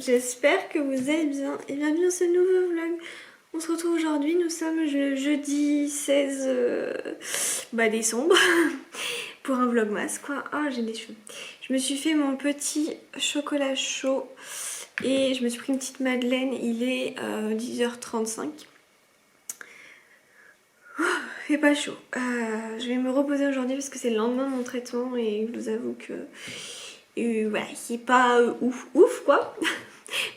j'espère que vous allez bien et bienvenue dans ce nouveau vlog. On se retrouve aujourd'hui, nous sommes le jeudi 16 décembre pour un vlogmas quoi. Ah, j'ai des cheveux. Je me suis fait mon petit chocolat chaud et je me suis pris une petite madeleine, il est 10h35. Il fait pas chaud. Je vais me reposer aujourd'hui parce que c'est le lendemain de mon traitement et je vous avoue que voilà, c'est pas ouf quoi.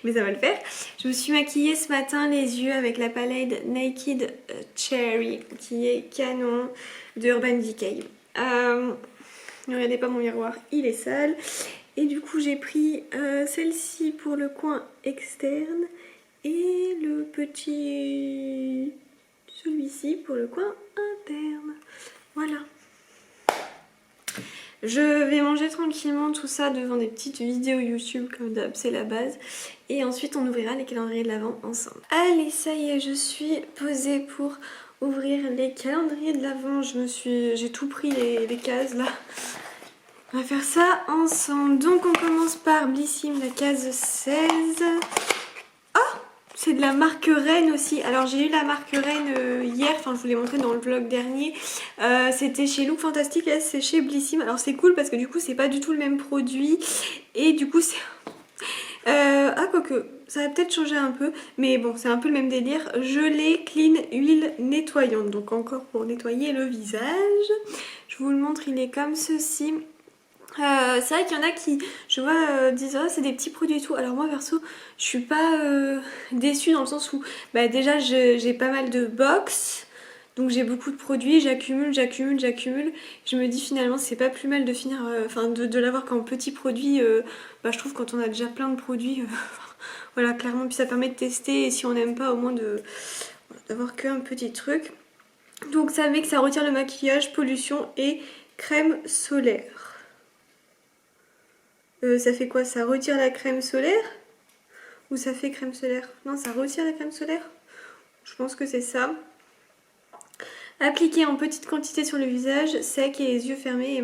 Mais ça va le faire. Je me suis maquillée ce matin les yeux avec la palette Naked Cherry qui est canon de Urban Decay. Ne regardez pas mon miroir, il est sale. Et du coup j'ai pris celle-ci pour le coin externe et le petit celui-ci pour le coin interne. Voilà. Je vais manger tranquillement tout ça devant des petites vidéos YouTube comme d'hab, c'est la base. Et ensuite on ouvrira les calendriers de l'Avent ensemble. Allez, ça y est, je suis posée pour ouvrir les calendriers de l'Avent. J'ai tout pris les cases là. On va faire ça ensemble. Donc on commence par Blissim, la case 16. C'est de la marque Rennes aussi. Alors j'ai eu la marque Rennes hier, enfin je vous l'ai montré dans le vlog dernier. C'était chez Look Fantastic, là c'est chez Blissim. Alors c'est cool parce que du coup c'est pas du tout le même produit. Et du coup c'est... quoique, ça va peut-être changer un peu. Mais bon, c'est un peu le même délire. Gelée, clean, huile nettoyante. Donc encore pour nettoyer le visage. Je vous le montre, il est comme ceci. C'est vrai qu'il y en a qui, je vois, disent oh, c'est des petits produits et tout. Alors moi perso, je suis pas déçue dans le sens où déjà j'ai pas mal de box, donc j'ai beaucoup de produits, j'accumule. Je me dis finalement c'est pas plus mal de finir, de l'avoir qu'en petit produit. Je trouve quand on a déjà plein de produits, voilà clairement, puis ça permet de tester et si on n'aime pas au moins d'avoir qu'un petit truc. Donc ça met que ça retire le maquillage, pollution et crème solaire. Ça fait quoi? Ça retire la crème solaire? Ou ça fait crème solaire? Non, ça retire la crème solaire? Je pense que c'est ça. Appliquer en petite quantité sur le visage, sec et les yeux fermés,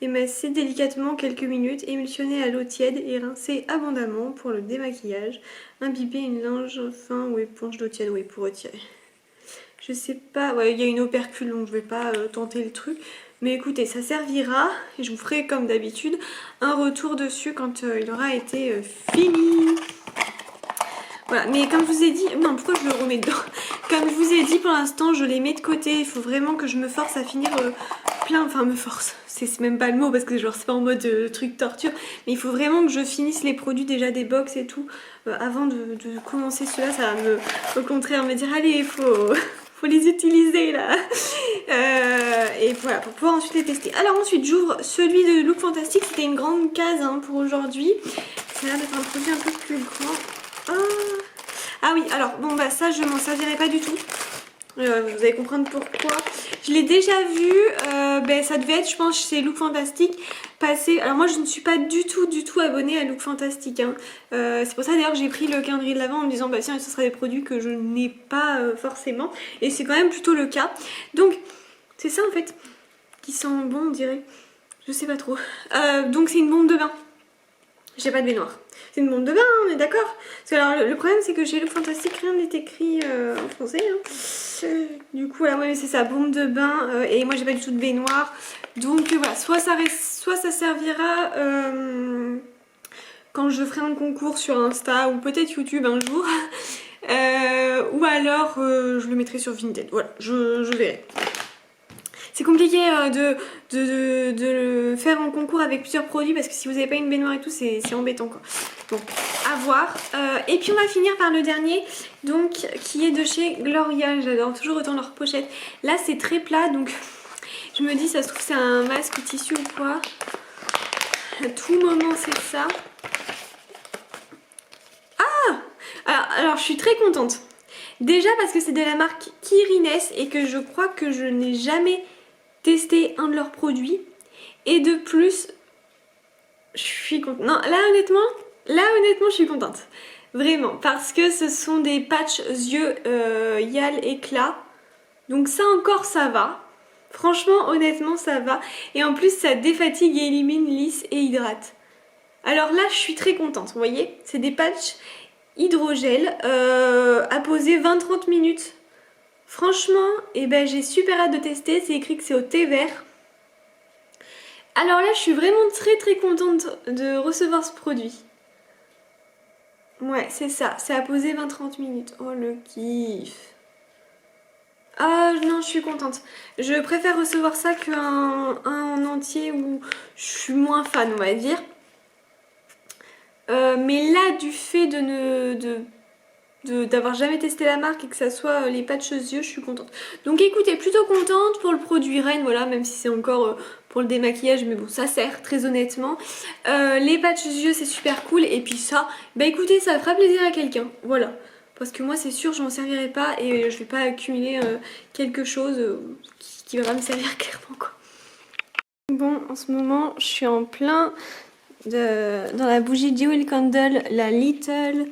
émasser délicatement quelques minutes, émulsionner à l'eau tiède et rincer abondamment pour le démaquillage. Imbiber une linge fin ou éponge d'eau tiède, oui, pour retirer. Je sais pas, ouais, il y a une opercule donc je vais pas tenter le truc. Mais écoutez, ça servira et je vous ferai comme d'habitude un retour dessus quand il aura été fini. Voilà, mais comme je vous ai dit, non pourquoi je le remets dedans? Comme je vous ai dit pour l'instant je les mets de côté, il faut vraiment que je me force à finir plein, enfin me force, c'est même pas le mot parce que genre c'est pas en mode truc torture, mais il faut vraiment que je finisse les produits déjà des box et tout avant de commencer cela, ça va me, au contraire me dire allez il faut les utiliser là. Et voilà, pour pouvoir ensuite les tester. Alors ensuite j'ouvre celui de Look Fantastic, c'était une grande case pour aujourd'hui. Ça a l'air d'être un produit un peu plus grand. Ah oui, alors bon ça je m'en servirai pas du tout. Vous allez comprendre pourquoi. Je l'ai déjà vu, ça devait être je pense chez Look Fantastic passer. Alors moi je ne suis pas du tout abonnée à Look Fantastic c'est pour ça d'ailleurs que j'ai pris le calendrier de l'Avent en me disant tiens ce sera des produits que je n'ai pas forcément et c'est quand même plutôt le cas. Donc c'est ça en fait qui sent bon on dirait. Je sais pas trop. Donc c'est une bombe de bain. J'ai pas de baignoire. C'est une bombe de bain, on est d'accord? Parce que alors le problème c'est que chez Look Fantastic rien n'est écrit en français. Du coup voilà, ouais, c'est ça, bombe de bain et moi j'ai pas du tout de baignoire. Donc voilà, soit ça servira quand je ferai un concours sur Insta ou peut-être YouTube un jour. Ou alors je le mettrai sur Vinted. Voilà, je verrai. C'est compliqué de le faire en concours avec plusieurs produits parce que si vous n'avez pas une baignoire et tout c'est embêtant quoi. Donc à voir. Et puis on va finir par le dernier donc qui est de chez Gloria. J'adore toujours autant leur pochette. Là c'est très plat donc je me dis ça se trouve c'est un masque tissu ou quoi. À tout moment c'est ça. Alors je suis très contente. Déjà parce que c'est de la marque Kirines et que je crois que je n'ai jamais testé un de leurs produits. Et de plus, je suis contente. Non, là honnêtement, je suis contente. Vraiment, parce que ce sont des patchs yeux Yal éclat. Donc ça encore, ça va. Franchement, honnêtement, ça va. Et en plus, ça défatigue et élimine, lisse et hydrate. Alors là, je suis très contente, vous voyez, c'est des patchs hydrogel à poser 20-30 minutes. Franchement, eh ben, j'ai super hâte de tester, c'est écrit que c'est au thé vert. Alors là, je suis vraiment très contente de recevoir ce produit. Ouais, c'est ça, c'est à poser 20-30 minutes. Oh le kiff. Ah non, je suis contente. Je préfère recevoir ça qu'un en entier où je suis moins fan, on va dire. Mais là, du fait d'avoir jamais testé la marque et que ça soit les patchs yeux, je suis contente. Donc écoutez, plutôt contente pour le produit Rennes, voilà, même si c'est encore pour le démaquillage, mais bon, ça sert, très honnêtement. Les patchs yeux, c'est super cool. Et puis ça, bah écoutez, ça fera plaisir à quelqu'un, voilà. Parce que moi, c'est sûr, je m'en servirai pas et je vais pas accumuler quelque chose qui va pas me servir clairement, quoi. Bon, en ce moment, je suis en plein dans la bougie Jewel Candle, la Little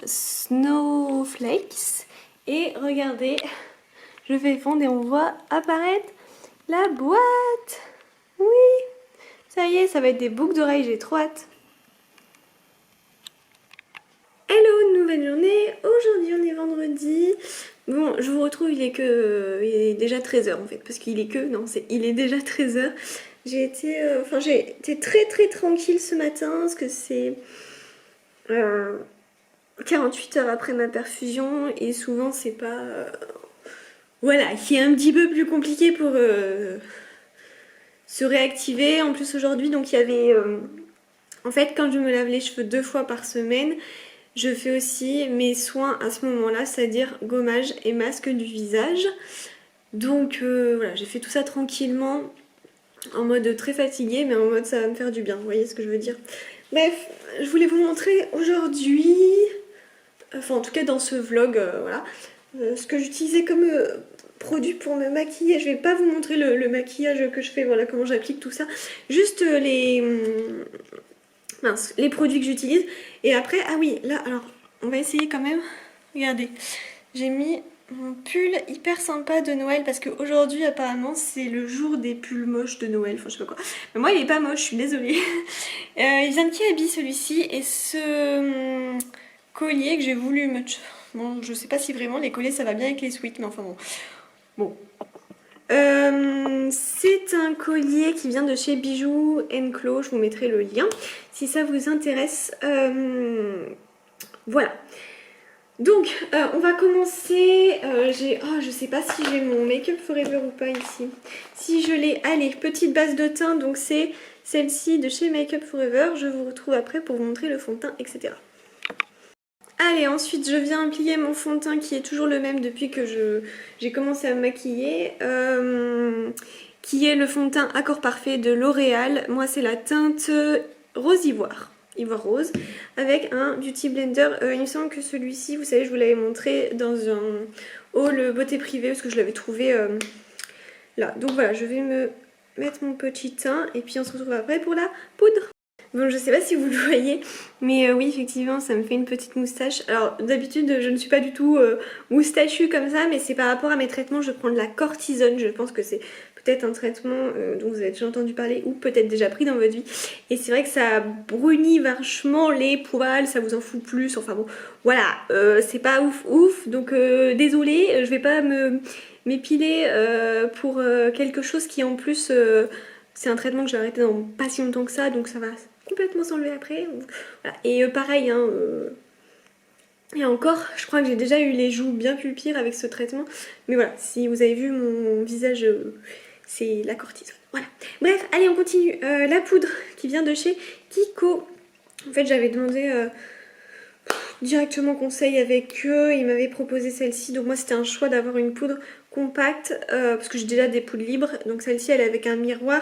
Snowflakes. Et regardez, je fais fondre et on voit apparaître la boîte. Oui, ça y est, ça va être des boucles d'oreilles, j'ai trop hâte. Hello, nouvelle journée. Aujourd'hui on est vendredi. Bon, je vous retrouve, il est déjà 13 h en fait, parce qu'il est que, non, il est déjà 13 h. J'ai été très tranquille ce matin, parce que c'est 48 heures après ma perfusion, et souvent c'est pas... voilà, qui est un petit peu plus compliqué pour se réactiver. En plus aujourd'hui, donc il y avait... en fait, quand je me lave les cheveux 2 fois par semaine, je fais aussi mes soins à ce moment-là, c'est-à-dire gommage et masque du visage. Donc voilà, j'ai fait tout ça tranquillement, en mode très fatiguée, mais en mode ça va me faire du bien, vous voyez ce que je veux dire. Bref, je voulais vous montrer aujourd'hui, enfin en tout cas dans ce vlog, voilà, ce que j'utilisais comme produit pour me maquiller. Je vais pas vous montrer le maquillage que je fais, voilà comment j'applique tout ça, juste les produits que j'utilise. Et après, ah oui, là, alors, on va essayer quand même. Regardez, j'ai mis mon pull hyper sympa de Noël parce qu'aujourd'hui, apparemment, c'est le jour des pulls moches de Noël. Enfin, je sais pas quoi. Mais moi, il est pas moche, je suis désolée. Il vient de Kiabi, celui-ci. Et ce collier que j'ai voulu me... Bon, je sais pas si vraiment les colliers, ça va bien avec les sweats, mais enfin bon. Bon, c'est un collier qui vient de chez Bijoux Clos, je vous mettrai le lien si ça vous intéresse. Voilà. Donc, on va commencer. Je sais pas si j'ai mon Make Up Forever ou pas ici. Si je l'ai, allez, petite base de teint, donc c'est celle-ci de chez Make Up Forever. Je vous retrouve après pour vous montrer le fond de teint, etc. Allez, ensuite je viens appliquer mon fond de teint qui est toujours le même depuis que j'ai commencé à me maquiller, qui est le fond de teint Accord Parfait de L'Oréal. Moi c'est la teinte rose ivoire rose, avec un Beauty Blender. Il me semble que celui-ci, vous savez, je vous l'avais montré dans un haul beauté privée parce que je l'avais trouvé là. Donc voilà, je vais me mettre mon petit teint et puis on se retrouve après pour la poudre. Bon, je sais pas si vous le voyez, mais oui, effectivement, ça me fait une petite moustache. Alors, d'habitude, je ne suis pas du tout moustachue comme ça, mais c'est par rapport à mes traitements, je prends de la cortisone. Je pense que c'est peut-être un traitement dont vous avez déjà entendu parler ou peut-être déjà pris dans votre vie. Et c'est vrai que ça brunit vachement les poils, ça vous en fout plus. Enfin bon, voilà, c'est pas ouf. Donc, désolée, je vais pas m'épiler pour quelque chose qui en plus... c'est un traitement que j'ai arrêté dans pas si longtemps que ça, donc ça va complètement s'enlever après. Voilà. Et pareil, hein, et encore, je crois que j'ai déjà eu les joues bien plus pires avec ce traitement. Mais voilà, si vous avez vu mon visage, c'est la cortisone. Voilà. Bref, allez, on continue. La poudre qui vient de chez Kiko. En fait, j'avais demandé directement conseil avec eux. Ils m'avaient proposé celle-ci. Donc moi, c'était un choix d'avoir une poudre compacte parce que j'ai déjà des poudres libres. Donc celle-ci, elle est avec un miroir.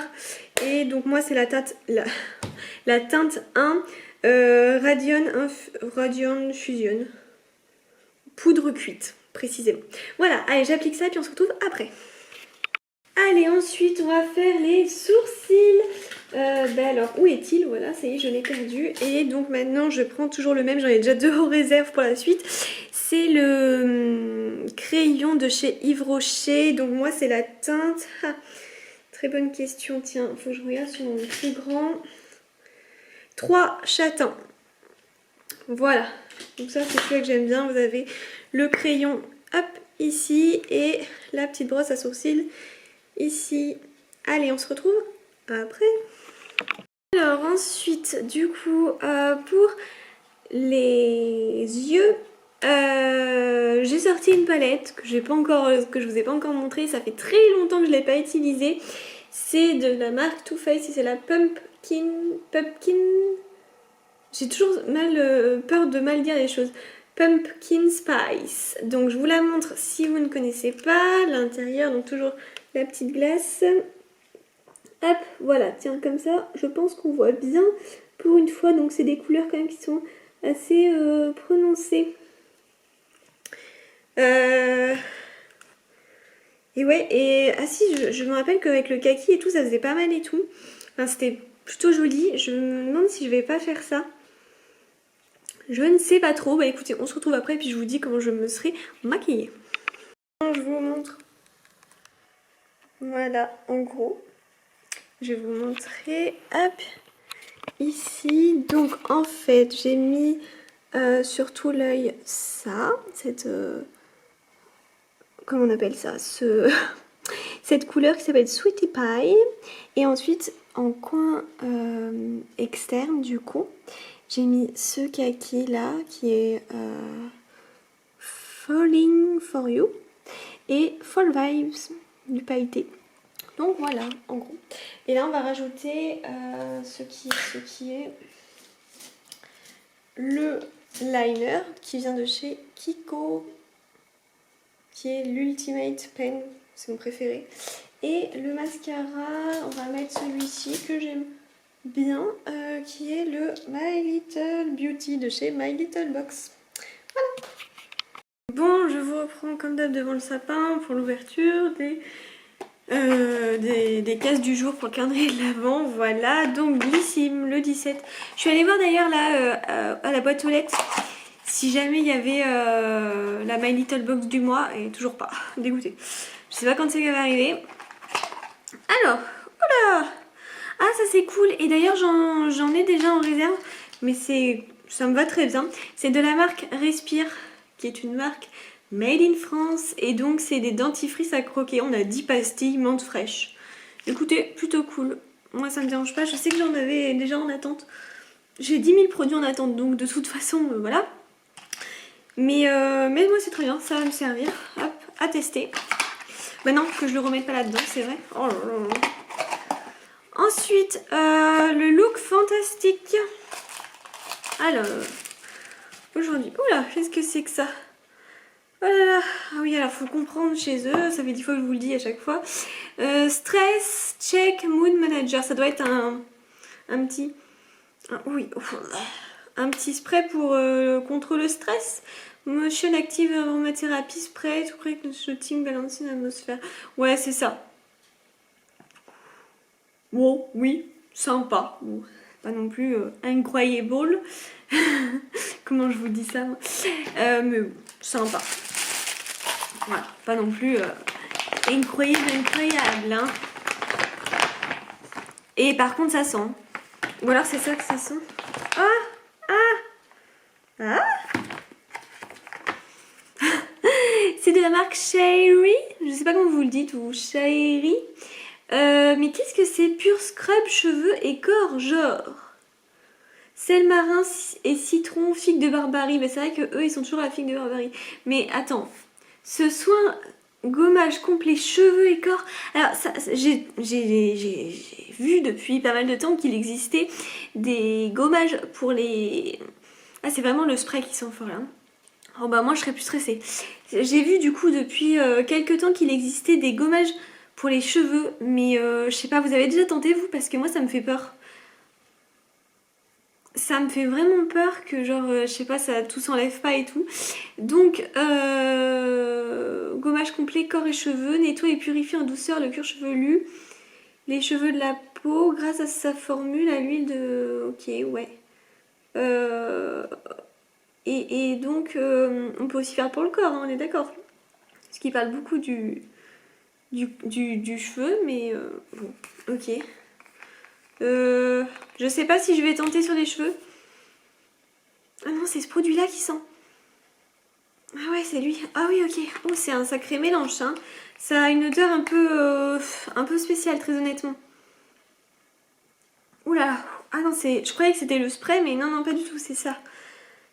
Et donc moi, c'est la teinte 1 Radiant Fusion. Poudre cuite, précisément. Voilà, allez, j'applique ça et puis on se retrouve après. Allez, ensuite, on va faire les sourcils. Alors, où est-il? Voilà, ça y est, je l'ai perdu. Et donc maintenant, je prends toujours le même. J'en ai déjà 2 en réserve pour la suite. C'est le crayon de chez Yves Rocher. Donc moi, c'est la teinte... Ah, très bonne question, tiens, faut que je regarde sur mon plus grand. 3 châtains. Voilà, donc ça c'est celui que j'aime bien. Vous avez le crayon, hop, ici, et la petite brosse à sourcils ici. Allez, on se retrouve après. Alors ensuite, du coup, pour les yeux, j'ai sorti une palette que je vous ai pas encore montré. Ça fait très longtemps que je l'ai pas utilisée. C'est de la marque Too Faced et c'est la Pumpkin. J'ai toujours peur de mal dire les choses. Pumpkin Spice. Donc je vous la montre si vous ne connaissez pas. L'intérieur, donc toujours la petite glace. Hop, voilà, tiens, comme ça, je pense qu'on voit bien pour une fois. Donc c'est des couleurs quand même qui sont assez prononcées. Et ouais, et ah si, je me rappelle qu'avec le kaki et tout, ça faisait pas mal et tout. Enfin, c'était plutôt joli. Je me demande si je vais pas faire ça. Je ne sais pas trop. Bah écoutez, on se retrouve après, puis je vous dis comment je me serai maquillée. Je vous montre. Voilà, en gros. Je vais vous montrer. Hop, ici. Donc en fait, j'ai mis sur tout l'œil ça. Comment on appelle ça, cette couleur qui s'appelle Sweetie Pie. Et ensuite, en coin externe, du coup, j'ai mis ce kaki là qui est Falling for You et Fall Vibes du pailleté. Donc voilà, en gros. Et là, on va rajouter ce qui est le liner qui vient de chez Kiko, qui est l'Ultimate Pen, c'est mon préféré. Et le mascara, on va mettre celui-ci que j'aime bien, qui est le My Little Beauty de chez My Little Box. Voilà. Bon, je vous reprends comme d'hab devant le sapin pour l'ouverture des cases du jour pour le calendrier de l'Avent. Voilà, donc Glycime le 17. Je suis allée voir d'ailleurs là à la boîte aux lettres si jamais il y avait la My Little Box du mois, et toujours pas. Dégoûtée. Je sais pas quand c'est qu'elle va arriver. Alors, oula! Ah, ça c'est cool. Et d'ailleurs, j'en ai déjà en réserve, mais ça me va très bien. C'est de la marque Respire, qui est une marque made in France. Et donc, c'est des dentifrices à croquer. On a 10 pastilles menthe fraîche. Écoutez, plutôt cool. Moi, ça me dérange pas. Je sais que j'en avais déjà en attente. J'ai 10 000 produits en attente, donc de toute façon, voilà. Mais moi, c'est très bien. Ça va me servir. Hop, à tester. Maintenant que je le remette pas là-dedans, c'est vrai. Oh là là. Ensuite, le look fantastique. Alors, aujourd'hui, oula, qu'est-ce que c'est que ça? Oh là là, ah oui, alors faut comprendre chez eux, ça fait 10 fois que je vous le dis à chaque fois. Stress Check Mood Manager, ça doit être un petit... oui, un petit spray pour contre le stress. Motion Active Aromathérapie Spray, to create shooting balancing atmosphère. Ouais, c'est ça. Bon, oui, sympa. Bon, pas non plus incroyable. Comment je vous dis ça, moi. Mais bon, sympa. Voilà, pas non plus incroyable. Hein. Et par contre, ça sent. Ou alors c'est ça que ça sent. Ah c'est de la marque Sherry. Je sais pas comment vous le dites, ou Sherry. Mais qu'est-ce que c'est? Pur scrub cheveux et corps, genre sel marin et citron, figue de Barbarie. Mais c'est vrai que eux ils sont toujours à la figue de Barbarie. Mais attends, ce soin gommage complet cheveux et corps. Alors ça, j'ai vu depuis pas mal de temps qu'il existait des gommages pour les... Ah, c'est vraiment le spray qui sent fort là. Oh bah moi je serais plus stressée. J'ai vu du coup depuis quelques temps qu'il existait des gommages pour les cheveux, mais je sais pas, vous avez déjà tenté vous? Parce que moi ça me fait peur. Ça me fait vraiment peur que genre, je sais pas, ça tout s'enlève pas et tout. Donc, gommage complet corps et cheveux, nettoie et purifie en douceur le cuir chevelu, les cheveux de la peau grâce à sa formule à l'huile de... Ok, ouais. Et donc, on peut aussi faire pour le corps, hein, on est d'accord. Parce qu'il parle beaucoup du cheveu, mais bon, ok. Je sais pas si je vais tenter sur les cheveux. Ah non, c'est ce produit-là qui sent. Ah ouais, c'est lui. Ah oui, ok. Oh, c'est un sacré mélange, hein. Ça a une odeur un peu spéciale, très honnêtement. Oula. Ah non, je croyais que c'était le spray, mais non, non, pas du tout, c'est ça.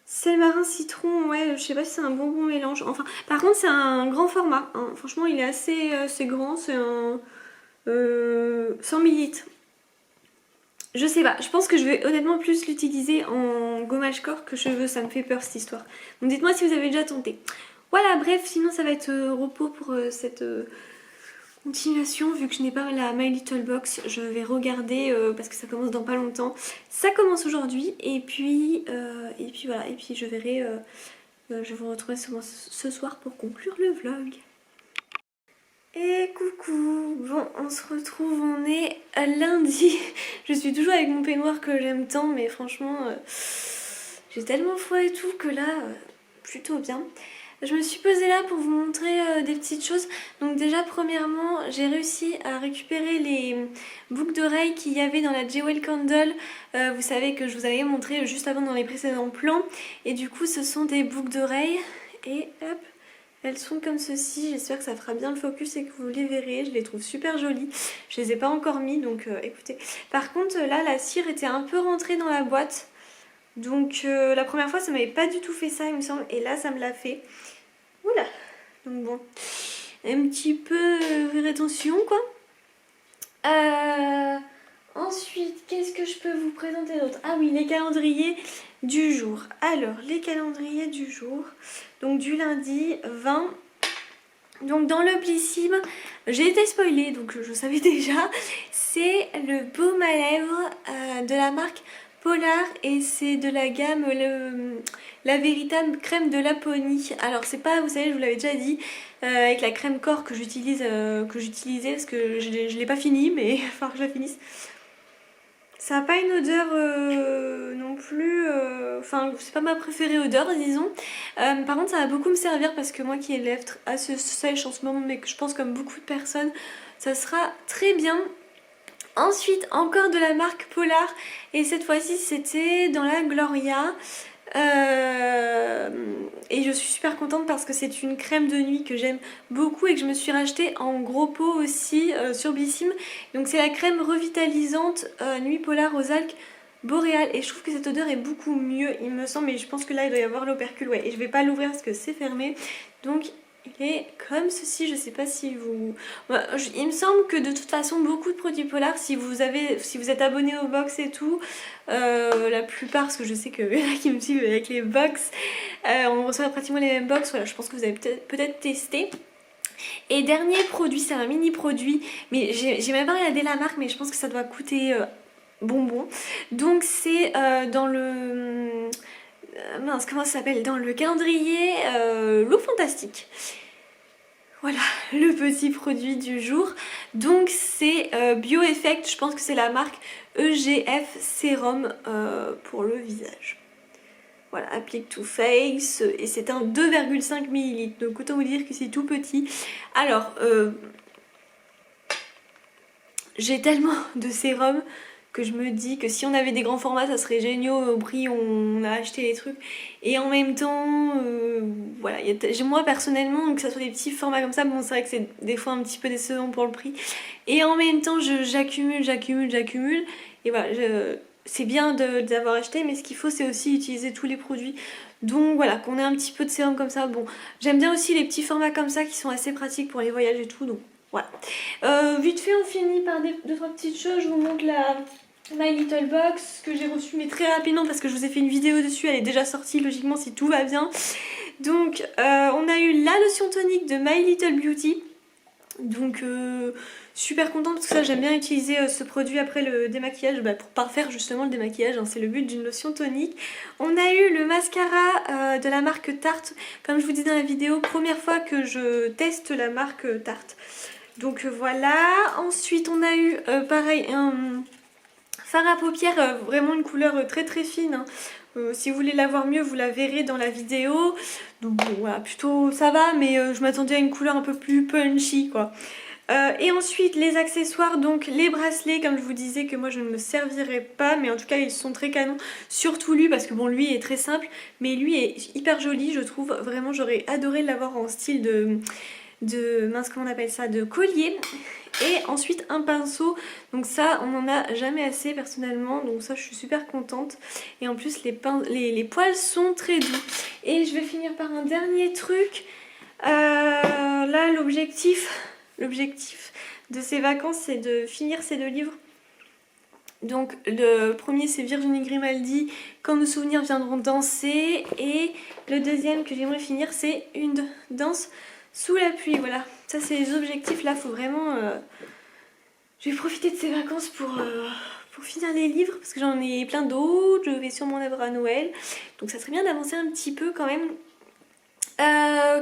Sel marin, citron, ouais, je sais pas si c'est un bon mélange. Enfin, par contre, c'est un grand format, hein. Franchement, il est assez grand, c'est un 100 millilitres. Je sais pas, je pense que je vais honnêtement plus l'utiliser en gommage corps que cheveux, ça me fait peur cette histoire. Donc dites-moi si vous avez déjà tenté. Voilà, bref, sinon ça va être repos pour cette continuation. Vu que je n'ai pas la My Little Box, je vais regarder parce que ça commence dans pas longtemps. Ça commence aujourd'hui et puis voilà, et puis je verrai, je vous retrouverai sûrement ce soir pour conclure le vlog. Et coucou, bon on se retrouve, on est à lundi. Je suis toujours avec mon peignoir que j'aime tant, mais franchement j'ai tellement froid et tout que là plutôt bien. Je me suis posée là pour vous montrer des petites choses. Donc déjà premièrement j'ai réussi à récupérer les boucles d'oreilles qu'il y avait dans la Jewel Candle. Vous savez que je vous avais montré juste avant dans les précédents plans. Et du coup ce sont des boucles d'oreilles et hop. Elles sont comme ceci, j'espère que ça fera bien le focus et que vous les verrez, je les trouve super jolies. Je les ai pas encore mis donc écoutez. Par contre là la cire était un peu rentrée dans la boîte. Donc la première fois ça m'avait pas du tout fait ça il me semble et là ça me l'a fait. Oula. Donc bon, un petit peu rétention quoi. Ensuite, qu'est-ce que je peux vous présenter d'autre? Ah oui, les calendriers du jour. Alors, les calendriers du jour. Donc du lundi 20. Donc dans le Blissim, j'ai été spoilée, donc je savais déjà. C'est le baume à lèvres de la marque Polar et c'est de la gamme la véritable crème de Laponie. Alors c'est pas, vous savez, je vous l'avais déjà dit, avec la crème corps que j'utilisais parce que je l'ai pas fini, mais il va falloir que je la finisse. Ça n'a pas une odeur non plus, enfin c'est pas ma préférée odeur disons. Par contre ça va beaucoup me servir parce que moi qui ai les lèvres assez sèches en ce moment mais que je pense comme beaucoup de personnes, ça sera très bien. Ensuite encore de la marque Polar et cette fois-ci c'était dans la Gloria. Et je suis super contente parce que c'est une crème de nuit que j'aime beaucoup et que je me suis rachetée en gros pot aussi sur Blissim. Donc c'est la crème revitalisante Nuit Polar aux algues boréales et je trouve que cette odeur est beaucoup mieux il me semble, mais je pense que là il doit y avoir l'opercule, ouais, et je vais pas l'ouvrir parce que c'est fermé. Donc il est comme ceci, je sais pas si vous... Il me semble que de toute façon beaucoup de produits Polar, si vous êtes abonné aux box et tout, la plupart, parce que je sais que y en a qui me suivent avec les box, on reçoit pratiquement les mêmes box, voilà, je pense que vous avez peut-être testé. Et dernier produit, c'est un mini produit, mais j'ai même pas regardé la marque, mais je pense que ça doit coûter bonbon. Donc c'est dans le... mince, comment ça s'appelle? Dans le calendrier Look Fantastique. Voilà, le petit produit du jour. Donc c'est BioEffect, je pense que c'est la marque EGF Sérum pour le visage. Voilà, applique to face et c'est un 2,5 ml. Donc autant vous dire que c'est tout petit. Alors, j'ai tellement de sérum que je me dis que si on avait des grands formats ça serait génial au prix où on a acheté les trucs. Et en même temps, voilà, moi personnellement, que ça soit des petits formats comme ça, bon c'est vrai que c'est des fois un petit peu décevant pour le prix. Et en même temps j'accumule. Et voilà, c'est bien d'avoir acheté, mais ce qu'il faut c'est aussi utiliser tous les produits. Donc voilà, qu'on ait un petit peu de sérum comme ça. Bon, j'aime bien aussi les petits formats comme ça qui sont assez pratiques pour les voyages et tout, donc voilà. Vite fait on finit par deux trois petites choses. Je vous montre la My Little Box que j'ai reçue mais très rapidement parce que je vous ai fait une vidéo dessus, elle est déjà sortie logiquement si tout va bien. Donc on a eu la lotion tonique de My Little Beauty. Donc super contente parce que ça j'aime bien utiliser ce produit après le démaquillage pour parfaire justement le démaquillage, hein, c'est le but d'une lotion tonique. On a eu le mascara de la marque Tarte, comme je vous dis dans la vidéo, première fois que je teste la marque Tarte. Donc voilà, ensuite on a eu pareil un fard à paupières, vraiment une couleur très fine, hein. Si vous voulez la voir mieux vous la verrez dans la vidéo. Donc bon voilà, plutôt ça va, mais je m'attendais à une couleur un peu plus punchy quoi. Et ensuite les accessoires, donc les bracelets, comme je vous disais que moi je ne me servirais pas, mais en tout cas ils sont très canons, surtout lui parce que bon lui est très simple, mais lui est hyper joli je trouve, vraiment j'aurais adoré l'avoir en style mince comment on appelle ça, de collier. Et ensuite un pinceau, donc ça on n'en a jamais assez personnellement, donc ça je suis super contente. Et en plus les poils sont très doux. Et je vais finir par un dernier truc, là l'objectif de ces vacances c'est de finir ces 2 livres. Donc le premier c'est Virginie Grimaldi, Quand nos souvenirs viendront danser, et le deuxième que j'aimerais finir c'est Une danse sous la pluie. Voilà, ça c'est les objectifs là, faut vraiment... Je vais profiter de ces vacances pour finir les livres parce que j'en ai plein d'autres, je vais sûrement en avoir à Noël, donc ça serait bien d'avancer un petit peu quand même.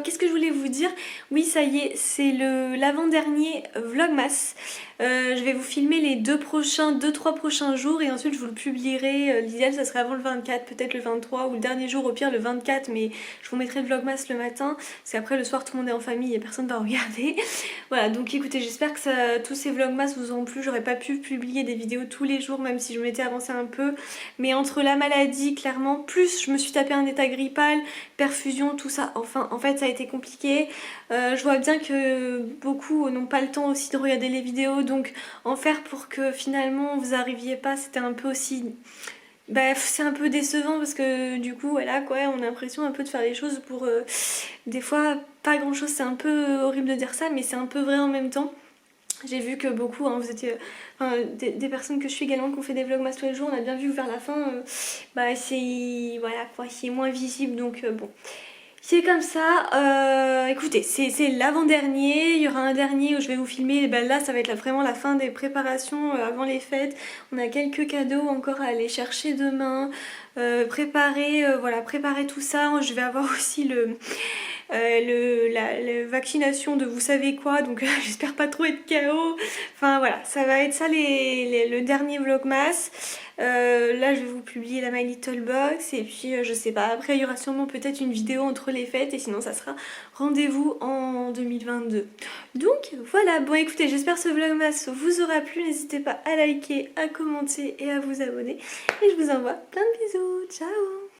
Qu'est-ce que je voulais vous dire? Oui, ça y est, c'est l'avant-dernier Vlogmas. Je vais vous filmer les 2-3 prochains jours et ensuite je vous le publierai. L'idéal ça serait avant le 24, peut-être le 23 ou le dernier jour, au pire le 24, mais je vous mettrai le Vlogmas le matin parce qu'après le soir tout le monde est en famille et personne va regarder. Voilà, donc écoutez, j'espère que tous ces Vlogmas vous auront plu. J'aurais pas pu publier des vidéos tous les jours même si je m'étais avancée un peu, mais entre la maladie clairement, plus je me suis tapé un état grippal, perfusion, tout ça, enfin en fait ça a été compliqué. Je vois bien que beaucoup n'ont pas le temps aussi de regarder les vidéos, donc en faire pour que finalement vous arriviez pas, c'était un peu aussi... Bref, c'est un peu décevant parce que du coup voilà quoi, on a l'impression un peu de faire les choses pour des fois pas grand chose, c'est un peu horrible de dire ça mais c'est un peu vrai en même temps. J'ai vu que beaucoup, hein, vous étiez des personnes que je suis également qui ont fait des vlogmas tous les jours, on a bien vu que vers la fin, bah c'est voilà quoi, c'est moins visible donc bon. C'est comme ça, écoutez, c'est l'avant-dernier, il y aura un dernier où je vais vous filmer, et ben là ça va être vraiment la fin des préparations avant les fêtes. On a quelques cadeaux encore à aller chercher demain, voilà, préparer tout ça. Je vais avoir aussi la vaccination de vous savez quoi, donc j'espère pas trop être KO. Enfin voilà, ça va être ça le dernier vlogmas. Là je vais vous publier la My Little Box et puis je sais pas, après il y aura sûrement peut-être une vidéo entre les fêtes et sinon ça sera rendez-vous en 2022. Donc voilà, bon écoutez, j'espère que ce vlogmas vous aura plu, n'hésitez pas à liker, à commenter et à vous abonner et je vous envoie plein de bisous, ciao.